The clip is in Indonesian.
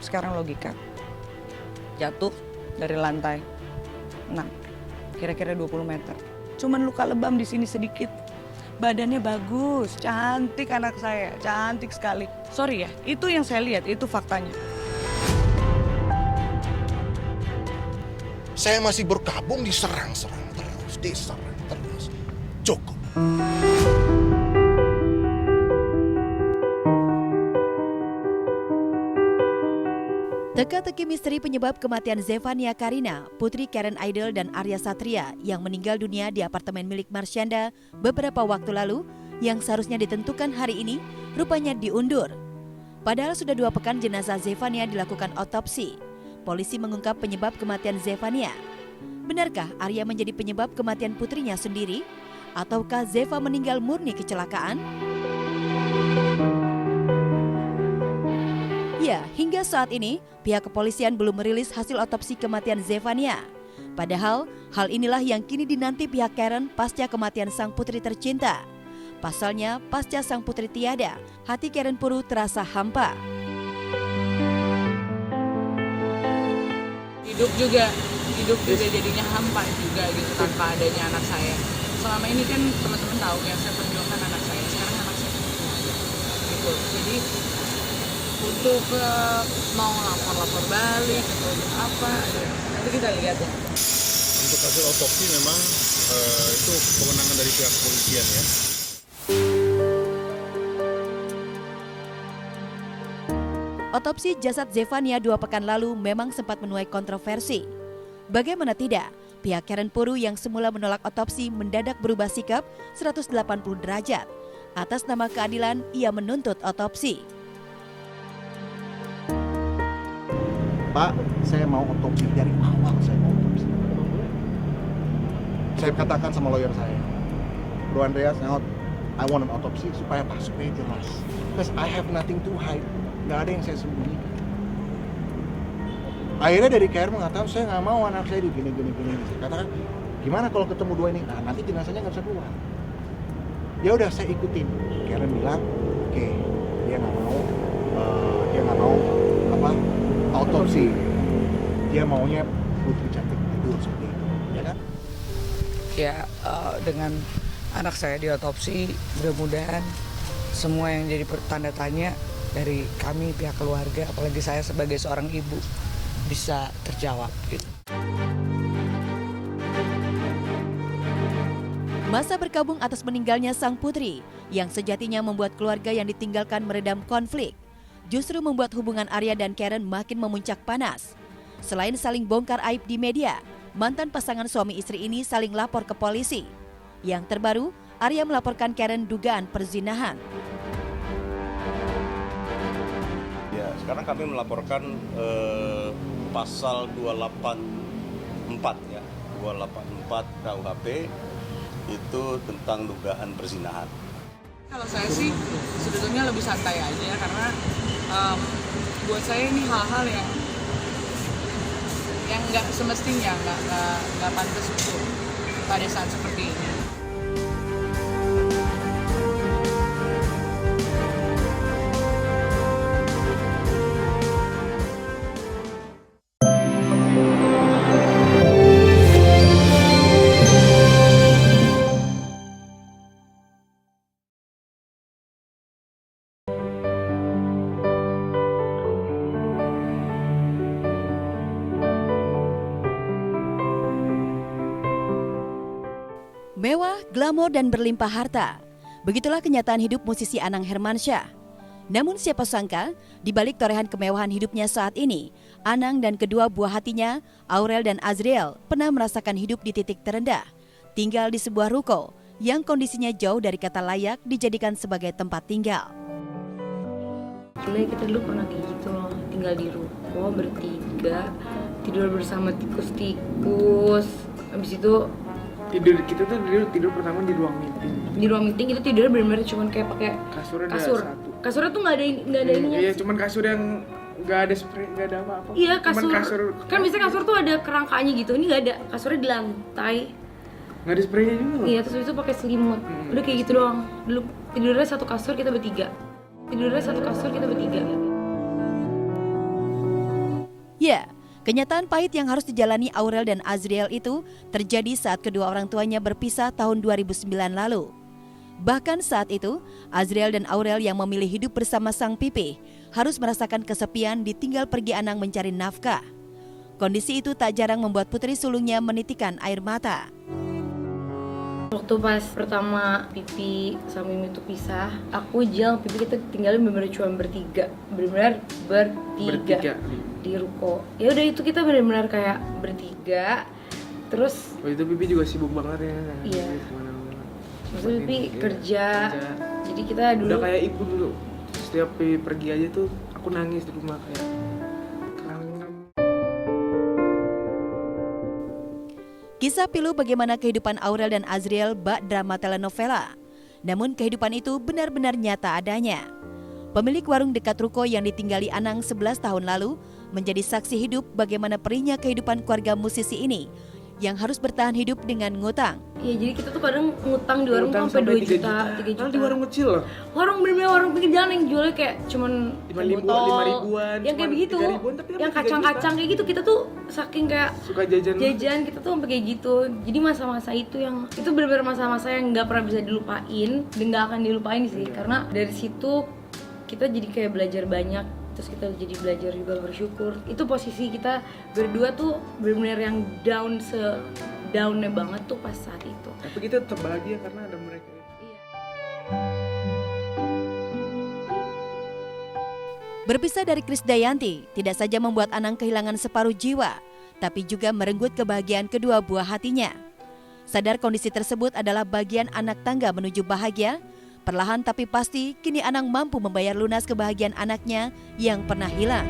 sekarang logika. Jatuh dari lantai 6, kira-kira 20 meter. Cuman luka lebam di sini sedikit. Badannya bagus, cantik anak saya, cantik sekali. Sorry ya, itu yang saya lihat, itu faktanya. Saya masih berkabung diserang-serang terus. Cukup. Teka-teki misteri penyebab kematian Zefania Karina, putri Karen Idol dan Arya Satria yang meninggal dunia di apartemen milik Marsyanda beberapa waktu lalu yang seharusnya ditentukan hari ini rupanya diundur. Padahal sudah 2 pekan jenazah Zefania dilakukan otopsi. Polisi mengungkap penyebab kematian Zefania. Benarkah Arya menjadi penyebab kematian putrinya sendiri? Ataukah Zeva meninggal murni kecelakaan? Ya, hingga saat ini pihak kepolisian belum merilis hasil otopsi kematian Zefania. Padahal hal inilah yang kini dinanti pihak Karen pasca kematian sang putri tercinta. Pasalnya, pasca sang putri tiada, hati Karen Puru terasa hampa. Hidup juga jadinya hampa juga gitu tanpa adanya anak saya. Selama ini kan teman-teman tahu yang saya perjuangkan anak saya, sekarang anak saya gitu. Jadi untuk mau lapor balik atau apa, nanti kita lihat ya. Untuk hasil otopsi memang itu kewenangan dari pihak kepolisian ya. Otopsi jasad Zefania 2 pekan lalu memang sempat menuai kontroversi. Bagaimana tidak, pihak Karen Puru yang semula menolak otopsi mendadak berubah sikap 180 derajat. Atas nama keadilan, ia menuntut otopsi. Pak, saya mau otopsi dari awal. Saya katakan sama lawyer saya, Bro Andreas, I want an autopsy supaya jelas. Because I have nothing to hide. Nggak ada yang saya sembunyikan. Akhirnya dari KR mengatakan, saya nggak mau anak saya gini. Saya katakan, gimana kalau ketemu 2 ini? Nah, nanti jenazahnya nggak bisa keluar. Ya udah, saya ikutin. Karen bilang, oke, dia nggak mau autopsi. Dia maunya putri cantik tidur seperti itu, ya kan? Ya, dengan anak saya diotopsi, mudah-mudahan semua yang jadi tanda tanya dari kami pihak keluarga, apalagi saya sebagai seorang ibu, bisa terjawab gitu. Masa berkabung atas meninggalnya sang putri yang sejatinya membuat keluarga yang ditinggalkan meredam konflik, justru membuat hubungan Arya dan Karen makin memuncak panas. Selain saling bongkar aib di media, mantan pasangan suami istri ini saling lapor ke polisi. Yang terbaru, Arya melaporkan Karen dugaan perzinahan. Ya, sekarang kami melaporkan pasal 284 ya, 284 KUHP itu tentang dugaan perzinahan. Kalau saya sih sebetulnya lebih santai aja karena buat saya ini hal-hal yang nggak semestinya, nggak pantas untuk pada saat seperti ini. Mewah, glamor, dan berlimpah harta. Begitulah kenyataan hidup musisi Anang Hermansyah. Namun siapa sangka, di balik torehan kemewahan hidupnya saat ini, Anang dan kedua buah hatinya, Aurel dan Azriel, pernah merasakan hidup di titik terendah. Tinggal di sebuah ruko yang kondisinya jauh dari kata layak dijadikan sebagai tempat tinggal. Gila, kita dulu pernah kayak gitu loh, tinggal di ruko bertiga, tidur bersama tikus-tikus. Habis itu kita tuh tidur pertama di ruang meeting. Di ruang meeting itu tidur benar-benar cuman kayak pakai kasur. Kasurnya tuh nggak ada ininya. Iya, cuman kasur yang nggak ada spray, nggak ada apa-apa. Iya, kasur. Kan biasanya kasur tuh ada kerangkanya gitu. Ini nggak ada. Kasurnya di lantai. Nggak ada spraynya juga. Iya, terus itu pakai selimut. Udah kayak gitu doang. Dulu tidurnya satu kasur kita bertiga. Ya, kenyataan pahit yang harus dijalani Aurel dan Azriel itu terjadi saat kedua orang tuanya berpisah tahun 2009 lalu. Bahkan saat itu, Azriel dan Aurel yang memilih hidup bersama sang pipih harus merasakan kesepian ditinggal pergi Anang mencari nafkah. Kondisi itu tak jarang membuat putri sulungnya menitikan air mata. Waktu pas pertama Pipi sama Mimi itu pisah, aku Jel, Pipi kita tinggalin bener-bener cuma bertiga. Bener-bener bertiga di ruko. Ya udah itu kita bener-bener kayak bertiga. Terus Waktu itu Pipi juga sibuk banget ya. Iya. Kemana-mana. maksudnya Pipi kerja. Jadi kita dulu Udah kayak ibu dulu. Setiap Pipi pergi aja tuh aku nangis di rumah kayak kangen. Kisah pilu bagaimana kehidupan Aurel dan Azriel bak drama telenovela. Namun kehidupan itu benar-benar nyata adanya. Pemilik warung dekat ruko yang ditinggali Anang 11 tahun lalu menjadi saksi hidup bagaimana perihnya kehidupan keluarga musisi ini yang harus bertahan hidup dengan ngutang. ya jadi kita tuh kadang ngutang di warung tuh Ngutang sampai 2 3 juta, 3 juta. Di warung kecil loh. Warung bener-bener warung pinggir jalan yang jualnya kayak cuman 5 ribuan. yang kayak begitu, 3 ribuan, tapi yang sampai 3 kacang-kacang kayak gitu kita tuh saking kayak Suka jajan. kita tuh sampai kayak gitu. Jadi masa-masa itu benar-benar masa-masa yang nggak pernah bisa dilupain dan nggak akan dilupain sih, karena dari situ kita jadi kayak belajar banyak, terus kita jadi belajar juga bersyukur. Itu posisi kita berdua tuh benar-benar yang downnya banget tuh pas saat itu. Tapi kita tetap bahagia karena ada mereka. Iya. Berpisah dari Krisdayanti tidak saja membuat Anang kehilangan separuh jiwa, tapi juga merenggut kebahagiaan kedua buah hatinya. Sadar kondisi tersebut adalah bagian anak tangga menuju bahagia, perlahan tapi pasti kini Anang mampu membayar lunas kebahagiaan anaknya yang pernah hilang.